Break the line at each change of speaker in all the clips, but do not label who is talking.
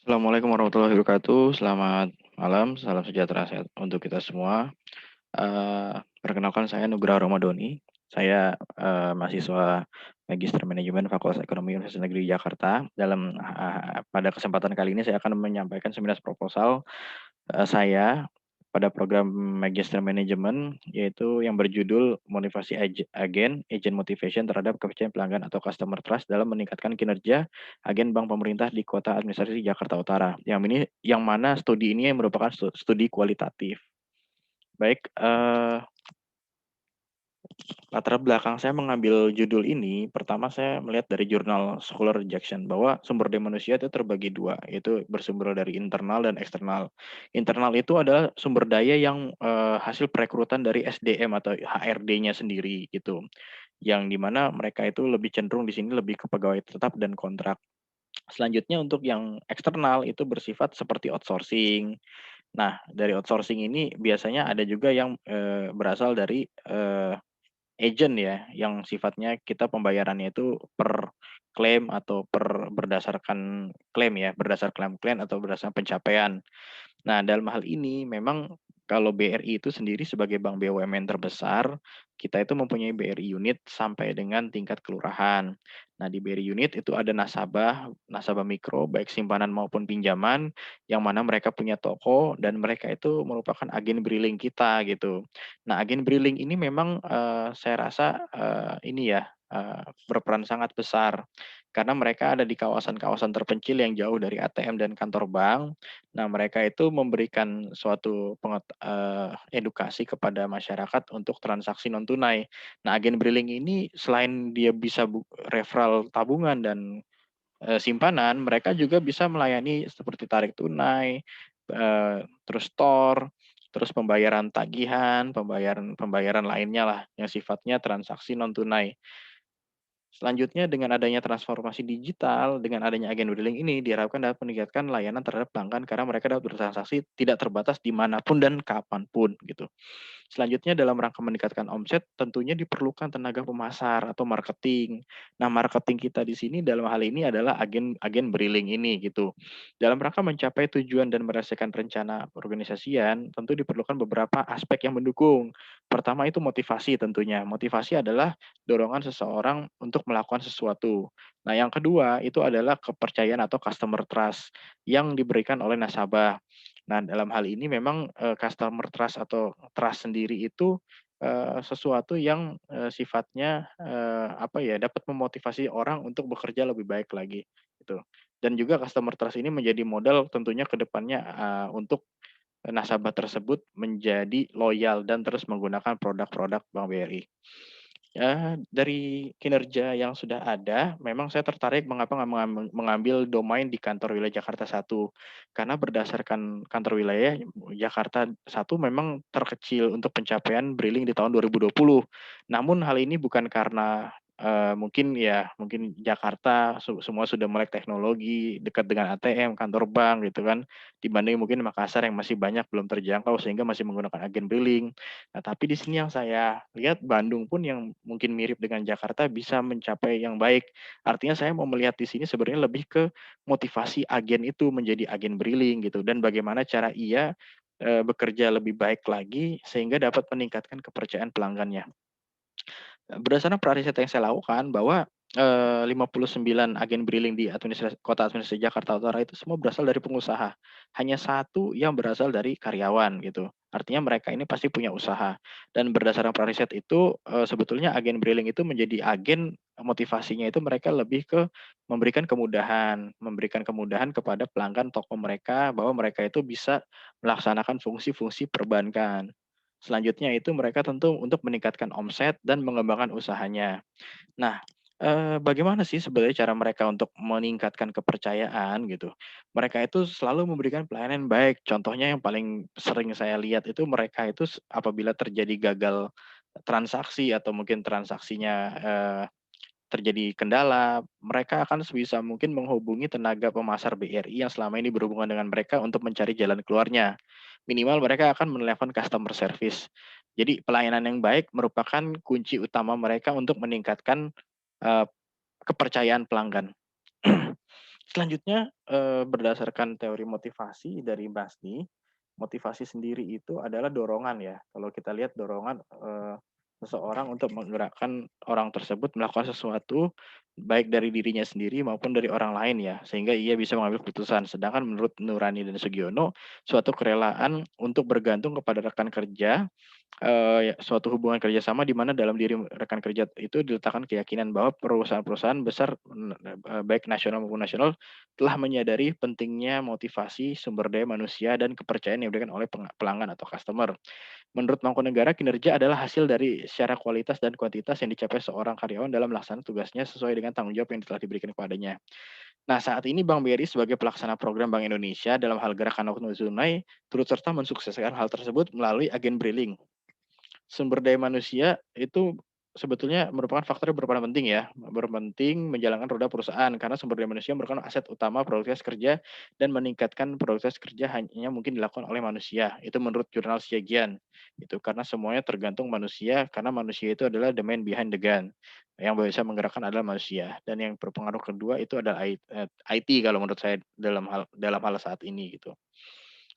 Assalamualaikum warahmatullahi wabarakatuh. Selamat malam, salam sejahtera sehat untuk kita semua. Perkenalkan saya Nugraha Ramadhani. Saya mahasiswa Magister Manajemen Fakultas Ekonomi Universitas Negeri Jakarta. Pada kesempatan kali ini saya akan menyampaikan seminar proposal saya pada program Magister Manajemen, yaitu yang berjudul Motivasi Agen, Agent Motivation terhadap kepercayaan pelanggan atau Customer Trust dalam meningkatkan kinerja agen bank pemerintah di Kota Administrasi Jakarta Utara. Yang mana studi ini merupakan studi kualitatif. Baik, latar belakang saya mengambil judul ini, pertama saya melihat dari jurnal Scholar Rejection bahwa sumber daya manusia itu terbagi dua, yaitu bersumber dari internal dan eksternal. Internal itu adalah sumber daya yang hasil perekrutan dari SDM atau HRD-nya sendiri gitu, yang dimana mereka itu lebih cenderung di sini lebih ke pegawai tetap dan kontrak. Selanjutnya untuk yang eksternal itu bersifat seperti outsourcing. Nah, dari outsourcing ini biasanya ada juga yang berasal dari agent ya, yang sifatnya kita pembayarannya itu per klaim atau berdasarkan klaim ya, berdasar klaim-klaim atau berdasarkan pencapaian. Nah, dalam hal ini memang kalau BRI itu sendiri sebagai bank BUMN terbesar, kita itu mempunyai BRI unit sampai dengan tingkat kelurahan. Nah, di BRI unit itu ada nasabah, nasabah mikro, baik simpanan maupun pinjaman, yang mana mereka punya toko dan mereka itu merupakan agen briling kita gitu. Nah, agen briling ini memang saya rasa ini ya berperan sangat besar karena mereka ada di kawasan-kawasan terpencil yang jauh dari ATM dan kantor bank. Nah, mereka itu memberikan suatu edukasi kepada masyarakat untuk transaksi non tunai. Nah, agen briling ini selain dia bisa referral tabungan dan simpanan, mereka juga bisa melayani seperti tarik tunai, terus terus pembayaran tagihan, pembayaran pembayaran lainnya lah yang sifatnya transaksi non tunai. Selanjutnya dengan adanya transformasi digital, dengan adanya agen briling ini diharapkan dapat meningkatkan layanan terhadap pelanggan karena mereka dapat bertransaksi tidak terbatas dimanapun dan kapanpun gitu. Selanjutnya dalam rangka meningkatkan omset tentunya diperlukan tenaga pemasar atau marketing. Nah, marketing kita di sini dalam hal ini adalah agen briling ini gitu. Dalam rangka mencapai tujuan dan merasakan rencana organisasian, tentu diperlukan beberapa aspek yang mendukung. Pertama itu motivasi tentunya. Motivasi adalah dorongan seseorang untuk melakukan sesuatu. Nah, yang kedua itu adalah kepercayaan atau customer trust yang diberikan oleh nasabah. Nah, dalam hal ini memang, customer trust atau trust sendiri itu, sesuatu yang, sifatnya, apa ya, dapat memotivasi orang untuk bekerja lebih baik lagi, gitu. Dan juga customer trust ini menjadi modal tentunya ke depannya, untuk nasabah tersebut menjadi loyal dan terus menggunakan produk-produk Bank BRI. Ya, dari kinerja yang sudah ada, memang saya tertarik mengapa nggak mengambil domain di kantor wilayah Jakarta Satu. Karena berdasarkan kantor wilayah Jakarta Satu memang terkecil untuk pencapaian briling di tahun 2020. Namun hal ini bukan karena, mungkin Jakarta semua sudah melek teknologi, dekat dengan ATM, kantor bank gitu kan, dibanding mungkin Makassar yang masih banyak belum terjangkau sehingga masih menggunakan agen briling. Nah, tapi di sini yang saya lihat Bandung pun yang mungkin mirip dengan Jakarta bisa mencapai yang baik. Artinya saya mau melihat di sini sebenarnya lebih ke motivasi agen itu menjadi agen briling gitu dan bagaimana cara ia, bekerja lebih baik lagi sehingga dapat meningkatkan kepercayaan pelanggannya. Berdasarkan riset yang saya lakukan bahwa, 59 agen briling di kota administrasi Jakarta Utara itu semua berasal dari pengusaha. Hanya satu yang berasal dari karyawan gitu. Artinya mereka ini pasti punya usaha. Dan berdasarkan riset itu, sebetulnya agen briling itu menjadi agen motivasinya itu mereka lebih ke memberikan kemudahan kepada pelanggan toko mereka bahwa mereka itu bisa melaksanakan fungsi-fungsi perbankan. Selanjutnya itu mereka tentu untuk meningkatkan omset dan mengembangkan usahanya. Nah, bagaimana sih sebenarnya cara mereka untuk meningkatkan kepercayaan gitu? Mereka itu selalu memberikan pelayanan yang baik. Contohnya yang paling sering saya lihat itu mereka itu apabila terjadi gagal transaksi atau mungkin transaksinya, terjadi kendala, mereka akan sebisa mungkin menghubungi tenaga pemasar BRI yang selama ini berhubungan dengan mereka untuk mencari jalan keluarnya. Minimal mereka akan menelepon customer service. Jadi pelayanan yang baik merupakan kunci utama mereka untuk meningkatkan, eee, kepercayaan pelanggan. Selanjutnya, berdasarkan teori motivasi dari Masni, motivasi sendiri itu adalah dorongan ya. Kalau kita lihat dorongan, seseorang untuk menggerakkan orang tersebut melakukan sesuatu, baik dari dirinya sendiri maupun dari orang lain ya, sehingga ia bisa mengambil keputusan. Sedangkan menurut Nurani dan Sugiono, suatu kerelaan untuk bergantung kepada rekan kerja, ya suatu hubungan kerjasama di mana dalam diri rekan kerja itu diletakkan keyakinan bahwa perusahaan-perusahaan besar, baik nasional maupun nasional, telah menyadari pentingnya motivasi, sumber daya manusia, dan kepercayaan yang diberikan oleh pelanggan atau customer. Menurut Mangkunegara, kinerja adalah hasil dari secara kualitas dan kuantitas yang dicapai seorang karyawan dalam melaksanakan tugasnya sesuai dengan tanggung jawab yang telah diberikan kepadanya. Nah, saat ini Bank BRI sebagai pelaksana program Bank Indonesia dalam hal gerakan non tunai turut serta mensukseskan hal tersebut melalui agen briling. Sumber daya manusia itu sebetulnya merupakan faktor yang berperan penting ya, berpenting menjalankan roda perusahaan karena sumber daya manusia merupakan aset utama produktivitas kerja dan meningkatkan produktivitas kerja hanya mungkin dilakukan oleh manusia. Itu menurut jurnal Siagian. Itu karena semuanya tergantung manusia karena manusia itu adalah the man behind the gun. Yang bisa menggerakkan adalah manusia dan yang berpengaruh kedua itu adalah IT kalau menurut saya dalam hal saat ini gitu.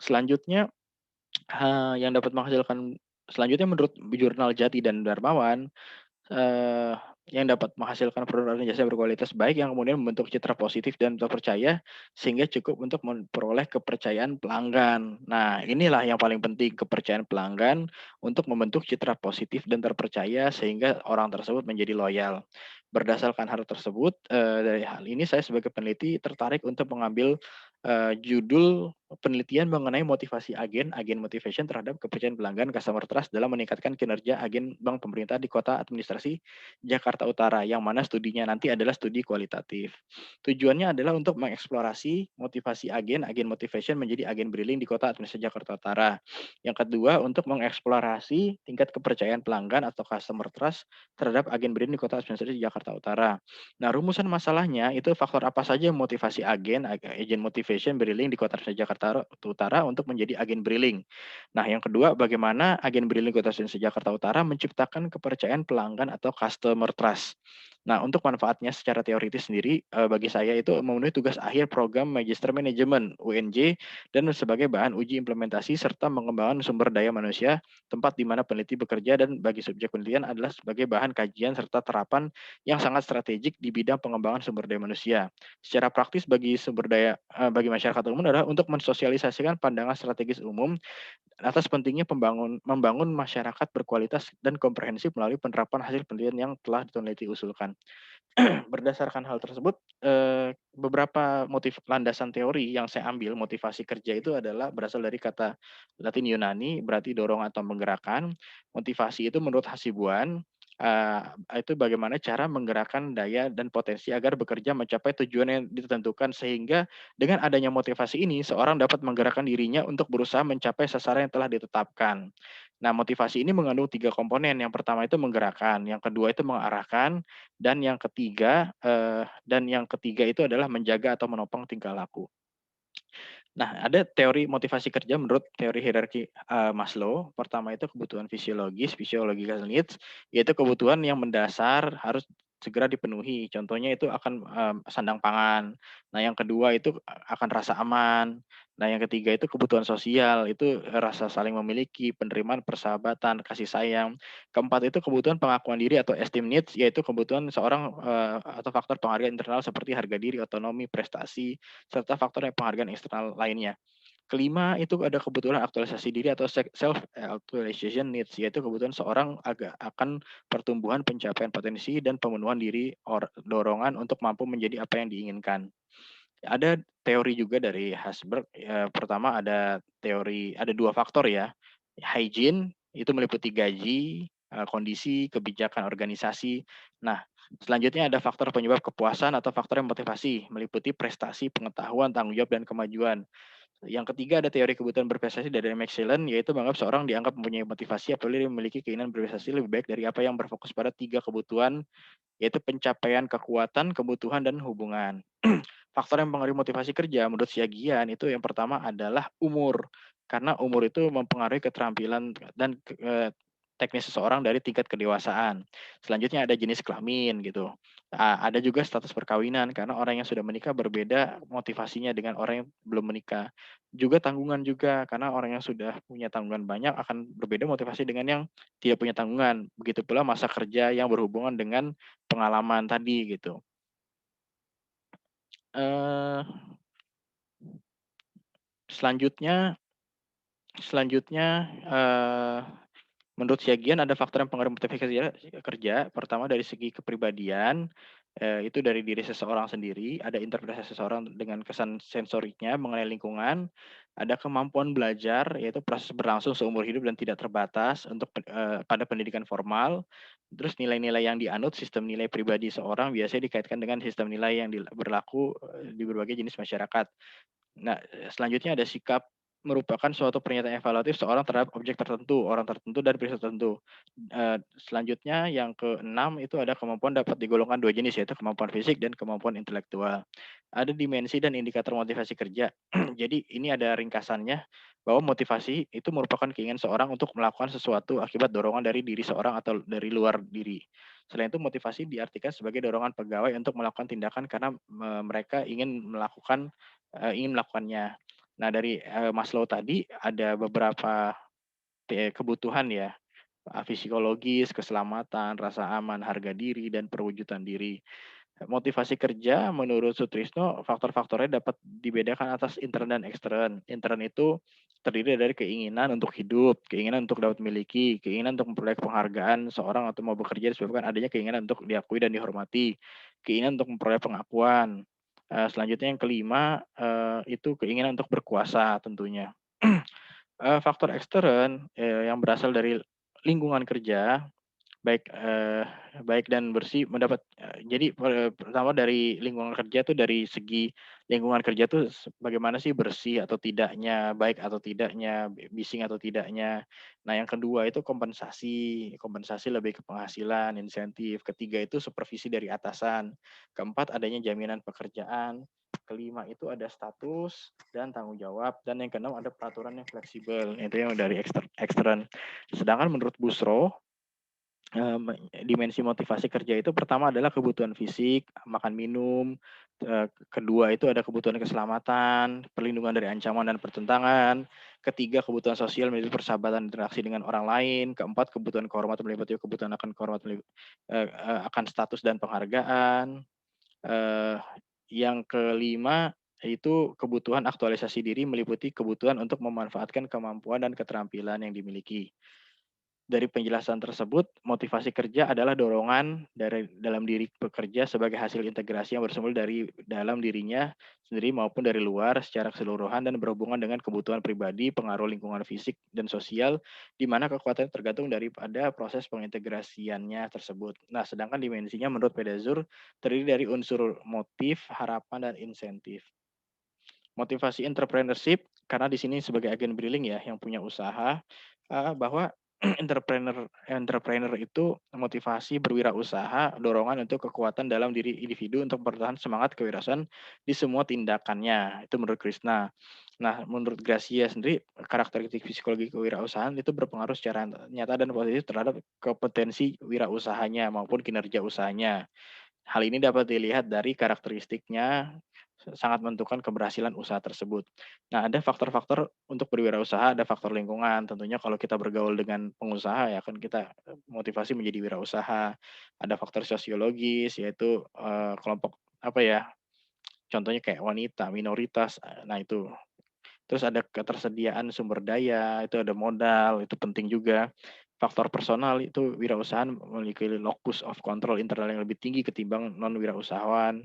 Selanjutnya yang dapat menghasilkan selanjutnya menurut jurnal Jati dan Darmawan, eee, yang dapat menghasilkan produk dan jasa berkualitas baik yang kemudian membentuk citra positif dan terpercaya, sehingga cukup untuk memperoleh kepercayaan pelanggan. Nah, inilah yang paling penting, kepercayaan pelanggan untuk membentuk citra positif dan terpercaya sehingga orang tersebut menjadi loyal. Berdasarkan hal tersebut, dari hal ini saya sebagai peneliti tertarik untuk mengambil, judul penelitian mengenai motivasi agen, agen motivation terhadap kepercayaan pelanggan customer trust dalam meningkatkan kinerja agen bank pemerintah di kota administrasi Jakarta Utara, yang mana studinya nanti adalah studi kualitatif. Tujuannya adalah untuk mengeksplorasi motivasi agen, agen motivation menjadi agen briling di kota administrasi Jakarta Utara. Yang kedua, untuk mengeksplorasi tingkat kepercayaan pelanggan atau customer trust terhadap agen briling di kota administrasi Jakarta Utara. Nah, rumusan masalahnya itu faktor apa saja yang motivasi agen, agent motivation briling di kota administrasi Jakarta Utara untuk menjadi agen briling. Nah, yang kedua, bagaimana agen briling Kota Sensi Jakarta Utara menciptakan kepercayaan pelanggan atau customer trust. Nah, untuk manfaatnya secara teoritis sendiri, bagi saya itu memenuhi tugas akhir program Magister Manajemen (UNJ) dan sebagai bahan uji implementasi serta mengembangkan sumber daya manusia, tempat di mana peneliti bekerja dan bagi subjek penelitian adalah sebagai bahan kajian serta terapan yang sangat strategik di bidang pengembangan sumber daya manusia. Secara praktis bagi masyarakat umum adalah untuk mensosialisasikan pandangan strategis umum atas pentingnya membangun masyarakat berkualitas dan komprehensif melalui penerapan hasil penelitian yang telah diteliti usulkan. Berdasarkan hal tersebut, beberapa landasan teori yang saya ambil motivasi kerja itu adalah berasal dari kata Latin Yunani berarti dorong atau menggerakkan. Motivasi itu menurut Hasibuan, eee, itu bagaimana cara menggerakkan daya dan potensi agar bekerja mencapai tujuan yang ditentukan sehingga dengan adanya motivasi ini seorang dapat menggerakkan dirinya untuk berusaha mencapai sasaran yang telah ditetapkan. Nah, motivasi ini mengandung 3 komponen, yang pertama itu menggerakkan, yang kedua itu mengarahkan, dan yang ketiga itu adalah menjaga atau menopang tingkah laku. Nah, ada teori motivasi kerja menurut teori hierarki, Maslow. Pertama itu kebutuhan fisiologis, physiological needs, yaitu kebutuhan yang mendasar harus segera dipenuhi. Contohnya itu akan, sandang pangan. Nah, yang kedua itu akan rasa aman. Nah, yang ketiga itu kebutuhan sosial, itu rasa saling memiliki, penerimaan, persahabatan, kasih sayang. Keempat itu kebutuhan pengakuan diri atau esteem needs, yaitu kebutuhan seorang, atau faktor penghargaan internal seperti harga diri, otonomi, prestasi, serta faktor yang penghargaan eksternal lainnya. Kelima, itu ada kebutuhan aktualisasi diri atau self actualization needs, yaitu kebutuhan seorang akan pertumbuhan, pencapaian potensi, dan pemenuhan diri dorongan untuk mampu menjadi apa yang diinginkan. Ada teori juga dari Hasberg, pertama ada 2 faktor ya, hygiene itu meliputi gaji, kondisi, kebijakan organisasi. Nah, selanjutnya ada faktor penyebab kepuasan atau faktor yang motivasi, meliputi prestasi, pengetahuan, tanggung jawab, dan kemajuan. Yang ketiga ada teori kebutuhan berprestasi dari McShellen, yaitu menganggap seorang dianggap mempunyai motivasi apabila dia memiliki keinginan berprestasi lebih baik dari apa yang berfokus pada 3 kebutuhan, yaitu pencapaian kekuatan, kebutuhan, dan hubungan. Faktor yang mempengaruhi motivasi kerja menurut Siagian itu yang pertama adalah umur, karena umur itu mempengaruhi keterampilan dan teknis seseorang dari tingkat kedewasaan. Selanjutnya ada jenis kelamin gitu. Ada juga status perkawinan karena orang yang sudah menikah berbeda motivasinya dengan orang yang belum menikah. Juga tanggungan juga karena orang yang sudah punya tanggungan banyak akan berbeda motivasi dengan yang tidak punya tanggungan. Begitu pula masa kerja yang berhubungan dengan pengalaman tadi gitu. Eee, selanjutnya selanjutnya, menurut Syagian ada faktor yang pengaruh motivasi kerja. Pertama dari segi kepribadian, itu dari diri seseorang sendiri, ada interpretasi seseorang dengan kesan sensoriknya mengenai lingkungan, ada kemampuan belajar, yaitu proses berlangsung seumur hidup dan tidak terbatas untuk pada pendidikan formal. Terus nilai-nilai yang dianut, sistem nilai pribadi seorang biasanya dikaitkan dengan sistem nilai yang berlaku, di berbagai jenis masyarakat. Nah, selanjutnya ada sikap merupakan suatu pernyataan evaluatif seorang terhadap objek tertentu, orang tertentu, dan peristiwa tertentu. Selanjutnya yang keenam itu ada kemampuan dapat digolongkan 2 jenis, yaitu kemampuan fisik dan kemampuan intelektual. Ada dimensi dan indikator motivasi kerja. Jadi ini ada ringkasannya bahwa motivasi itu merupakan keinginan seorang untuk melakukan sesuatu akibat dorongan dari diri seorang atau dari luar diri. Selain itu motivasi diartikan sebagai dorongan pegawai untuk melakukan tindakan karena mereka ingin melakukannya. Nah dari, Maslow tadi ada beberapa kebutuhan ya, psikologis, keselamatan, rasa aman, harga diri, dan perwujudan diri. Motivasi kerja menurut Sutrisno faktor-faktornya dapat dibedakan atas intern dan ekstern. Intern itu terdiri dari keinginan untuk hidup, keinginan untuk dapat memiliki, keinginan untuk memperoleh penghargaan seorang atau mau bekerja disebabkan adanya keinginan untuk diakui dan dihormati, keinginan untuk memperoleh pengakuan. Selanjutnya yang kelima, itu keinginan untuk berkuasa tentunya. Faktor ekstern, yang berasal dari lingkungan kerja baik, baik dan bersih mendapat jadi pertama dari lingkungan kerja tuh dari segi lingkungan kerja tuh bagaimana sih bersih atau tidaknya, baik atau tidaknya, bising atau tidaknya. Nah yang kedua itu kompensasi, kompensasi lebih ke penghasilan, insentif. Ketiga itu supervisi dari atasan. Keempat adanya jaminan pekerjaan. Kelima itu ada status dan tanggung jawab. Dan yang keenam ada peraturan yang fleksibel, itu yang dari ekstern. Sedangkan menurut Busro, dimensi motivasi kerja itu pertama adalah kebutuhan fisik, makan minum, kedua itu ada kebutuhan keselamatan, perlindungan dari ancaman dan pertentangan, ketiga kebutuhan sosial meliputi persahabatan interaksi dengan orang lain, keempat kebutuhan kehormatan meliputi kebutuhan akan kehormatan akan status dan penghargaan, eee, yang kelima itu kebutuhan aktualisasi diri meliputi kebutuhan untuk memanfaatkan kemampuan dan keterampilan yang dimiliki. Dari penjelasan tersebut, motivasi kerja adalah dorongan dari dalam diri pekerja sebagai hasil integrasi yang bersumber dari dalam dirinya sendiri maupun dari luar secara keseluruhan dan berhubungan dengan kebutuhan pribadi, pengaruh lingkungan fisik dan sosial, di mana kekuatannya tergantung daripada proses pengintegrasiannya tersebut. Nah, sedangkan dimensinya menurut Pedazur terdiri dari unsur motif, harapan, dan insentif. Motivasi entrepreneurship, karena di sini sebagai agen briling ya yang punya usaha, bahwa entrepreneur entrepreneur itu motivasi berwirausaha, dorongan untuk kekuatan dalam diri individu untuk bertahan semangat kewirausahaan di semua tindakannya, itu menurut Krishna. Nah, menurut Gracia sendiri, karakteristik psikologi kewirausahaan itu berpengaruh secara nyata dan positif terhadap kompetensi wirausahanya maupun kinerja usahanya. Hal ini dapat dilihat dari karakteristiknya sangat menentukan keberhasilan usaha tersebut. Nah, ada faktor-faktor untuk berwirausaha, ada faktor lingkungan. Tentunya kalau kita bergaul dengan pengusaha ya kan kita motivasi menjadi wirausaha. Ada faktor sosiologis yaitu kelompok apa ya, contohnya kayak wanita, minoritas, nah itu. Terus ada ketersediaan sumber daya, itu ada modal, itu penting juga. Faktor personal itu wirausahaan memiliki locus of control internal yang lebih tinggi ketimbang non wirausahawan.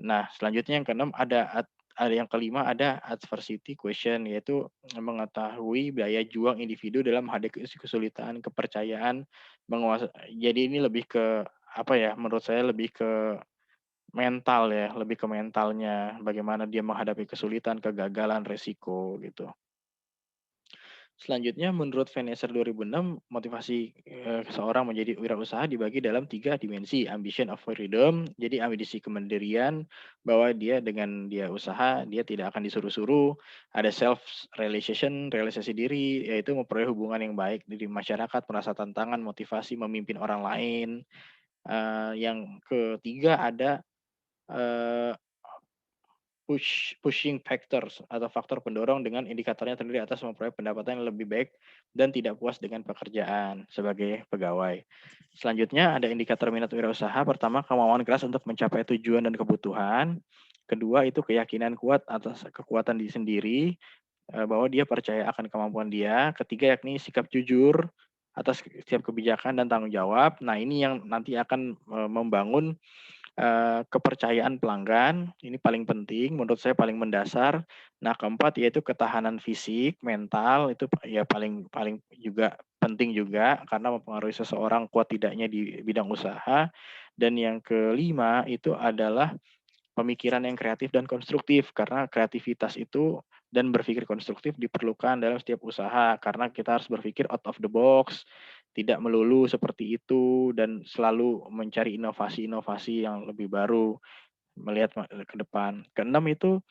Nah, selanjutnya yang keenam ada yang kelima ada adversity question, yaitu mengetahui daya juang individu dalam menghadapi kesulitan, kepercayaan, jadi ini lebih ke apa ya, menurut saya lebih ke mental ya, lebih ke mentalnya, bagaimana dia menghadapi kesulitan, kegagalan, resiko gitu. Selanjutnya menurut Venneser 2006, motivasi, seseorang menjadi wirausaha dibagi dalam 3 dimensi, ambition of freedom, jadi ambisi kemandirian, bahwa dia dengan dia usaha, dia tidak akan disuruh-suruh, ada self realization, realisasi diri, yaitu memperoleh hubungan yang baik di masyarakat, merasa tantangan, motivasi memimpin orang lain. Yang ketiga ada, eee pushing factors atau faktor pendorong dengan indikatornya terdiri atas memperoleh pendapatan yang lebih baik dan tidak puas dengan pekerjaan sebagai pegawai. Selanjutnya ada indikator minat wirausaha. Pertama, kemauan keras untuk mencapai tujuan dan kebutuhan. Kedua, itu keyakinan kuat atas kekuatan diri sendiri, bahwa dia percaya akan kemampuan dia. Ketiga, yakni sikap jujur atas setiap kebijakan dan tanggung jawab. Nah, ini yang nanti akan membangun kepercayaan pelanggan, ini paling penting, menurut saya paling mendasar. Nah, keempat yaitu ketahanan fisik, mental, itu ya paling paling juga penting juga, karena mempengaruhi seseorang kuat tidaknya di bidang usaha. Dan yang kelima itu adalah pemikiran yang kreatif dan konstruktif, karena kreativitas itu dan berpikir konstruktif diperlukan dalam setiap usaha, karena kita harus berpikir out of the box, tidak melulu seperti itu, dan selalu mencari inovasi-inovasi yang lebih baru, melihat ke depan. Keenam itu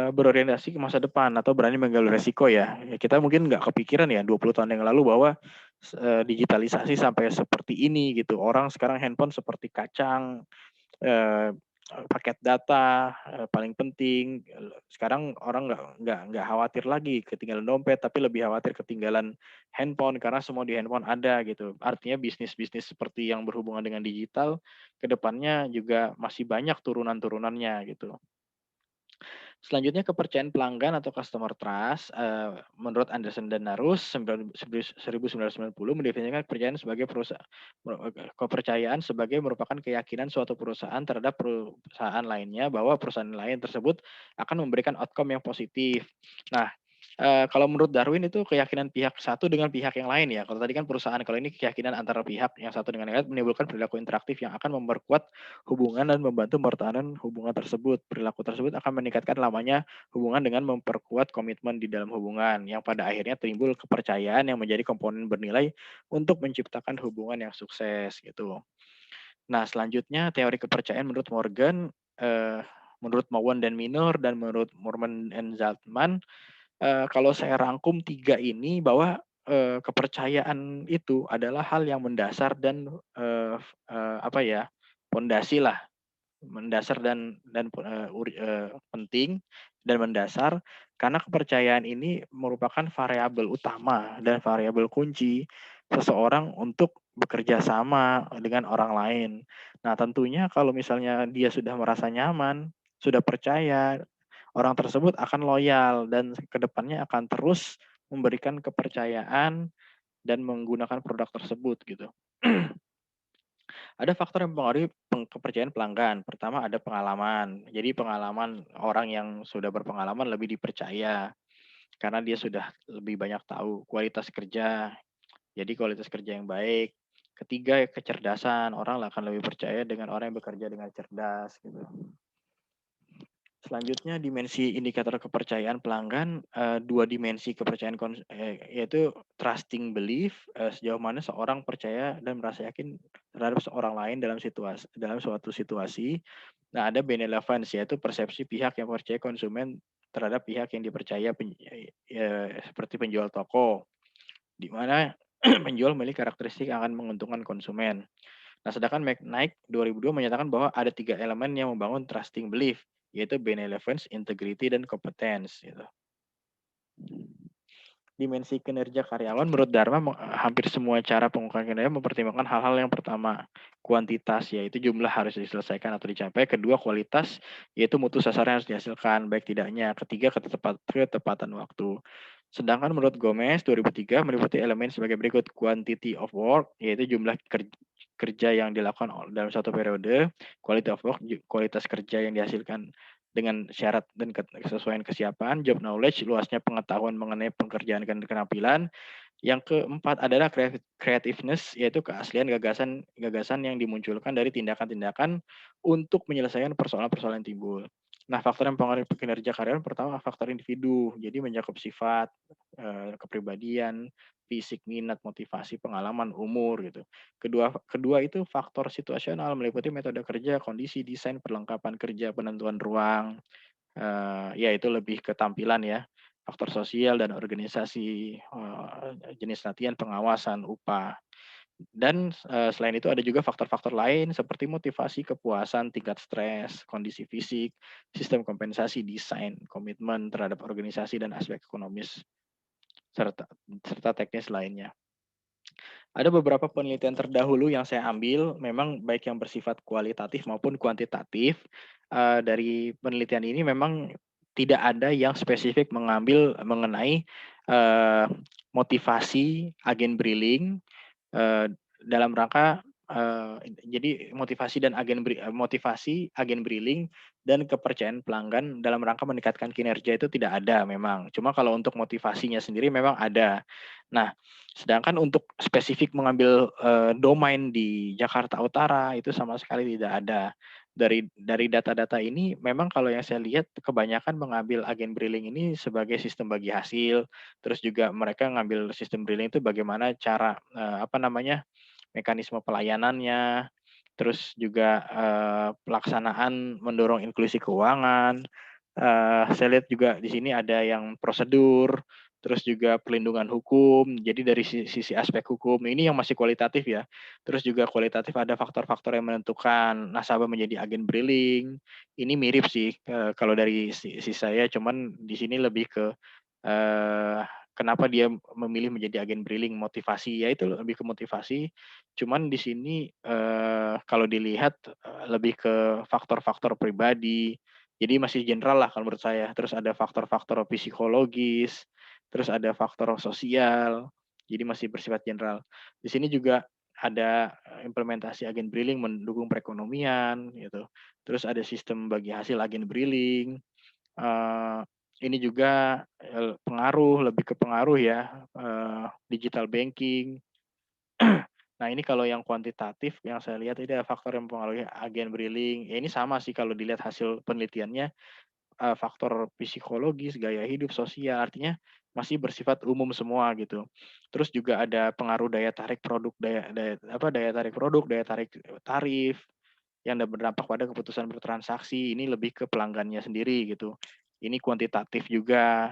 berorientasi ke masa depan atau berani mengambil resiko ya. Kita mungkin nggak kepikiran ya 20 tahun yang lalu bahwa digitalisasi sampai seperti ini gitu. Orang sekarang handphone seperti kacang, eee, paket data, paling penting. Sekarang orang nggak khawatir lagi ketinggalan dompet, tapi lebih khawatir ketinggalan handphone karena semua di handphone ada gitu. Artinya bisnis-bisnis seperti yang berhubungan dengan digital, ke depannya juga masih banyak turunan-turunannya gitu. Selanjutnya kepercayaan pelanggan atau customer trust, menurut Anderson dan Narus 1990 mendefinisikan kepercayaan sebagai kepercayaan sebagai merupakan keyakinan suatu perusahaan terhadap perusahaan lainnya bahwa perusahaan lain tersebut akan memberikan outcome yang positif. Nah, kalau menurut Darwin itu keyakinan pihak satu dengan pihak yang lain ya. Kalau tadi kan perusahaan, kalau ini keyakinan antara pihak yang satu dengan yang lain menimbulkan perilaku interaktif yang akan memperkuat hubungan dan membantu pertahanan hubungan tersebut. Perilaku tersebut akan meningkatkan lamanya hubungan dengan memperkuat komitmen di dalam hubungan yang pada akhirnya timbul kepercayaan yang menjadi komponen bernilai untuk menciptakan hubungan yang sukses gitu. Nah, selanjutnya teori kepercayaan menurut Morgan, menurut Mowen dan Minor dan menurut Morman dan Zaltman, kalau saya rangkum 3 ini bahwa, kepercayaan itu adalah hal yang mendasar dan, apa ya, pondasilah, mendasar dan penting dan mendasar, karena kepercayaan ini merupakan variabel utama dan variabel kunci seseorang untuk bekerja sama dengan orang lain. Nah, tentunya kalau misalnya dia sudah merasa nyaman, sudah percaya, orang tersebut akan loyal dan kedepannya akan terus memberikan kepercayaan dan menggunakan produk tersebut gitu. Ada faktor yang mempengaruhi kepercayaan pelanggan. Pertama ada pengalaman. Jadi pengalaman orang yang sudah berpengalaman lebih dipercaya karena dia sudah lebih banyak tahu. Kualitas kerja. Jadi kualitas kerja yang baik. Ketiga kecerdasan. Orang akan lebih percaya dengan orang yang bekerja dengan cerdas gitu. Selanjutnya dimensi indikator kepercayaan pelanggan, 2 dimensi kepercayaan yaitu trusting belief, sejauh mana seorang percaya dan merasa yakin terhadap seorang lain dalam suatu situasi. Nah, ada benevolence yaitu persepsi pihak yang percaya konsumen terhadap pihak yang dipercaya seperti penjual toko, di mana penjual memiliki karakteristik yang akan menguntungkan konsumen. Nah, sedangkan McKnight 2002 menyatakan bahwa ada 3 elemen yang membangun trusting belief, yaitu benevolence, integrity, dan competence gitu. Dimensi kinerja karyawan menurut Dharma hampir semua cara pengukuran kinerja mempertimbangkan hal-hal yang pertama, kuantitas yaitu jumlah harus diselesaikan atau dicapai, kedua kualitas yaitu mutu sasaran yang harus dihasilkan baik tidaknya, ketiga ketepatan waktu. Sedangkan menurut Gomez 2003 meliputi elemen sebagai berikut: quantity of work yaitu jumlah kerja yang dilakukan dalam satu periode, quality of work kualitas kerja yang dihasilkan dengan syarat dan kesesuaian kesiapan, job knowledge luasnya pengetahuan mengenai pekerjaan dan keterampilan. Yang keempat adalah creativeness yaitu keaslian gagasan yang dimunculkan dari tindakan-tindakan untuk menyelesaikan persoalan-persoalan yang timbul. Nah, faktor yang mempengaruhi kinerja karyawan pertama faktor individu, jadi mencakup sifat, kepribadian, fisik, minat, motivasi, pengalaman, umur gitu. Kedua kedua itu faktor situasional meliputi metode kerja, kondisi, desain, perlengkapan kerja, penentuan ruang, ya itu lebih ke tampilan ya, faktor sosial dan organisasi, jenis latihan, pengawasan, upah. Dan, selain itu ada juga faktor-faktor lain seperti motivasi, kepuasan, tingkat stres, kondisi fisik, sistem kompensasi, desain, komitmen terhadap organisasi dan aspek ekonomis, serta serta teknis lainnya. Ada beberapa penelitian terdahulu yang saya ambil, memang baik yang bersifat kualitatif maupun kuantitatif. Dari penelitian ini memang tidak ada yang spesifik mengambil mengenai, eee, motivasi agen briling, dalam rangka, jadi motivasi agen briling dan kepercayaan pelanggan dalam rangka meningkatkan kinerja itu tidak ada memang. Cuma kalau untuk motivasinya sendiri memang ada. Nah, sedangkan untuk spesifik mengambil, domain di Jakarta Utara itu sama sekali tidak ada. Dari data-data ini memang kalau yang saya lihat kebanyakan mengambil agen briling ini sebagai sistem bagi hasil, terus juga mereka ngambil sistem briling itu bagaimana cara, apa namanya, mekanisme pelayanannya, terus juga, pelaksanaan mendorong inklusi keuangan, saya lihat juga di sini ada yang prosedur, terus juga perlindungan hukum. Jadi dari sisi aspek hukum ini yang masih kualitatif ya. Terus juga kualitatif ada faktor-faktor yang menentukan nasabah menjadi agen briling. Ini mirip sih, kalau dari sisi saya, cuman di sini lebih ke, eee, kenapa dia memilih menjadi agen briling, motivasi, ya itu lebih ke motivasi. Cuman di sini, kalau dilihat, lebih ke faktor-faktor pribadi, jadi masih general lah kalau menurut saya. Terus ada faktor-faktor psikologis, terus ada faktor sosial, jadi masih bersifat general. Di sini juga ada, implementasi agen briling mendukung perekonomian gitu. Terus ada sistem bagi hasil agen briling, eee, ini juga, lebih ke pengaruh ya, digital banking. Nah, ini kalau yang kuantitatif yang saya lihat ini ada faktor yang mempengaruhi agen briling, ya ini sama sih kalau dilihat hasil penelitiannya, faktor psikologis, gaya hidup, sosial, artinya masih bersifat umum semua gitu. Terus juga ada pengaruh daya tarik produk, daya daya apa, daya tarik produk, daya tarik tarif, yang berdampak pada keputusan bertransaksi, ini lebih ke pelanggannya sendiri gitu. Ini kuantitatif juga.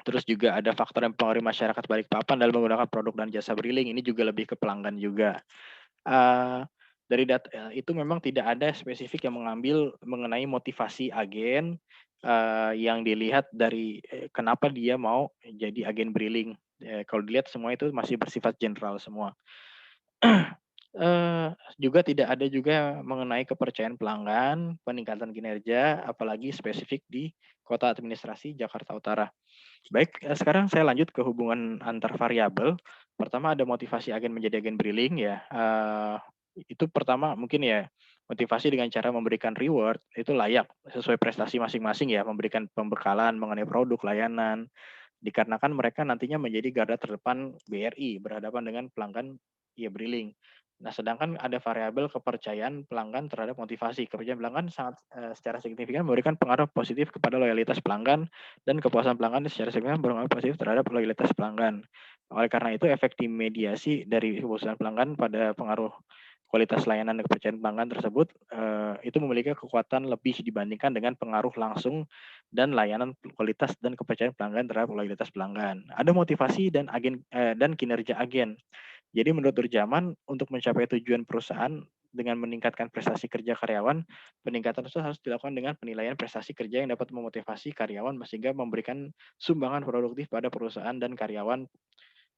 Terus juga ada faktor yang mempengaruhi masyarakat Balikpapan dalam menggunakan produk dan jasa briling, ini juga lebih ke pelanggan juga. Dari data itu memang tidak ada spesifik yang mengambil mengenai motivasi agen, yang dilihat dari, kenapa dia mau jadi agen briling. Kalau dilihat semua itu masih bersifat general semua. Juga tidak ada juga mengenai kepercayaan pelanggan, peningkatan kinerja, apalagi spesifik di kota administrasi Jakarta Utara. Baik, sekarang saya lanjut ke hubungan antar variabel. Pertama ada motivasi agen menjadi agen briling ya, itu pertama mungkin ya, motivasi dengan cara memberikan reward itu layak sesuai prestasi masing-masing ya, memberikan pembekalan mengenai produk, layanan, dikarenakan mereka nantinya menjadi garda terdepan BRI berhadapan dengan pelanggan briling. Nah, sedangkan ada variabel kepercayaan pelanggan terhadap motivasi. Kepercayaan pelanggan sangat, secara signifikan memberikan pengaruh positif kepada loyalitas pelanggan dan kepuasan pelanggan secara signifikan berpengaruh positif terhadap loyalitas pelanggan. Oleh karena itu efek dimediasi dari kepuasan pelanggan pada pengaruh kualitas layanan dan kepercayaan pelanggan tersebut, itu memiliki kekuatan lebih dibandingkan dengan pengaruh langsung dan layanan kualitas dan kepercayaan pelanggan terhadap loyalitas pelanggan. Ada motivasi dan kinerja agen. Jadi menurut Durjaman, untuk mencapai tujuan perusahaan dengan meningkatkan prestasi kerja karyawan, peningkatan itu harus dilakukan dengan penilaian prestasi kerja yang dapat memotivasi karyawan sehingga memberikan sumbangan produktif pada perusahaan dan karyawan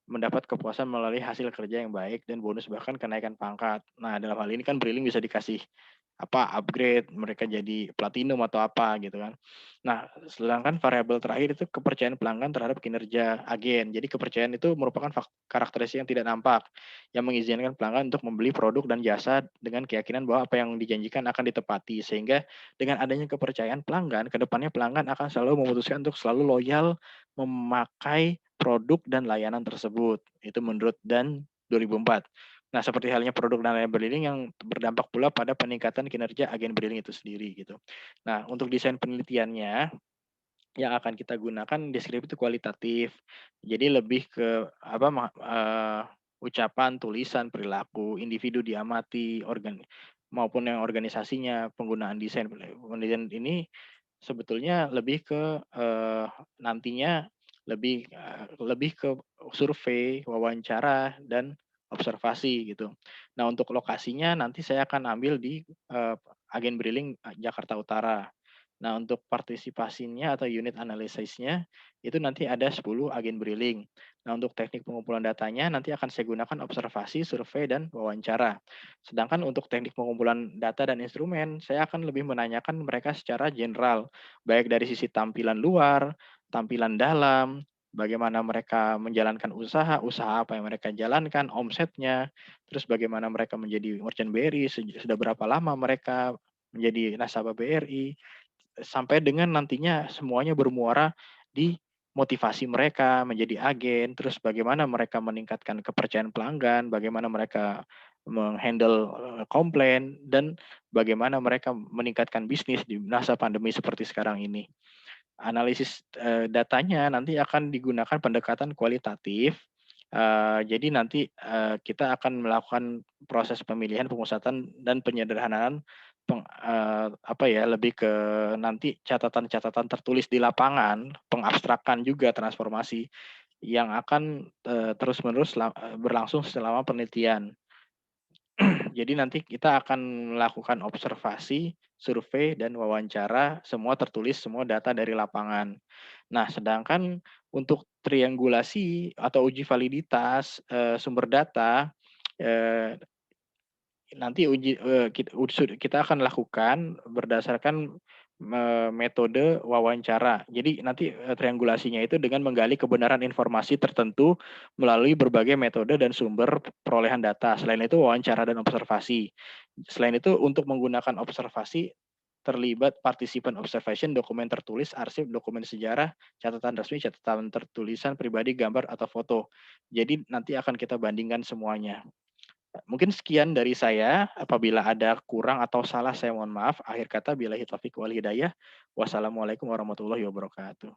mendapat kepuasan melalui hasil kerja yang baik dan bonus bahkan kenaikan pangkat. Nah, dalam hal ini kan Briling bisa dikasih upgrade, mereka jadi platinum atau apa gitu kan. Nah, sedangkan variabel terakhir itu kepercayaan pelanggan terhadap kinerja agen. Jadi kepercayaan itu merupakan karakteristik yang tidak nampak yang mengizinkan pelanggan untuk membeli produk dan jasa dengan keyakinan bahwa apa yang dijanjikan akan ditepati. Sehingga dengan adanya kepercayaan pelanggan, ke depannya pelanggan akan selalu memutuskan untuk selalu loyal memakai produk dan layanan tersebut. Itu menurut Dan 2004. Nah, seperti halnya produk dan labeling yang berdampak pula pada peningkatan kinerja agen briling itu sendiri gitu. Nah, untuk desain penelitiannya yang akan kita gunakan deskripsi itu kualitatif. Jadi lebih ke apa ucapan, tulisan, perilaku individu diamati, maupun yang organisasinya, penggunaan desain penelitian ini sebetulnya lebih ke nantinya lebih ke survei, wawancara, dan observasi gitu. Nah, untuk lokasinya nanti saya akan ambil di agen briling Jakarta Utara. Nah, untuk partisipasinya atau unit analisisnya itu nanti ada 10 agen briling. Nah, untuk teknik pengumpulan datanya nanti akan saya gunakan observasi, survei, dan wawancara. Sedangkan untuk teknik pengumpulan data dan instrumen, saya akan lebih menanyakan mereka secara general, baik dari sisi tampilan luar, tampilan dalam, bagaimana mereka menjalankan usaha, usaha apa yang mereka jalankan, omsetnya, terus bagaimana mereka menjadi merchant BRI, sudah berapa lama mereka menjadi nasabah BRI, sampai dengan nantinya semuanya bermuara di motivasi mereka menjadi agen, terus bagaimana mereka meningkatkan kepercayaan pelanggan, bagaimana mereka menghandle komplain, dan bagaimana mereka meningkatkan bisnis di masa pandemi seperti sekarang ini. Analisis datanya nanti akan digunakan pendekatan kualitatif. Jadi nanti kita akan melakukan proses pemilihan, pengusahaan, dan penyederhanaan apa ya, lebih ke nanti catatan-catatan tertulis di lapangan, pengabstrakan juga transformasi yang akan terus-menerus berlangsung selama penelitian. Jadi nanti kita akan melakukan observasi, survei, dan wawancara, semua tertulis, semua data dari lapangan. Nah, sedangkan untuk triangulasi atau uji validitas sumber data, eh, nanti kita akan lakukan berdasarkan metode wawancara. Jadi nanti triangulasinya itu dengan menggali kebenaran informasi tertentu melalui berbagai metode dan sumber perolehan data. Selain itu wawancara dan observasi. Selain itu untuk menggunakan observasi terlibat participan observation, dokumen tertulis, arsip, dokumen sejarah, catatan resmi, catatan tertulisan pribadi, gambar atau foto. Jadi nanti akan kita bandingkan semuanya. Mungkin sekian dari saya. Apabila ada kurang atau salah, saya mohon maaf. Akhir kata, billahi taufiq wal hidayah. Wassalamualaikum warahmatullahi wabarakatuh.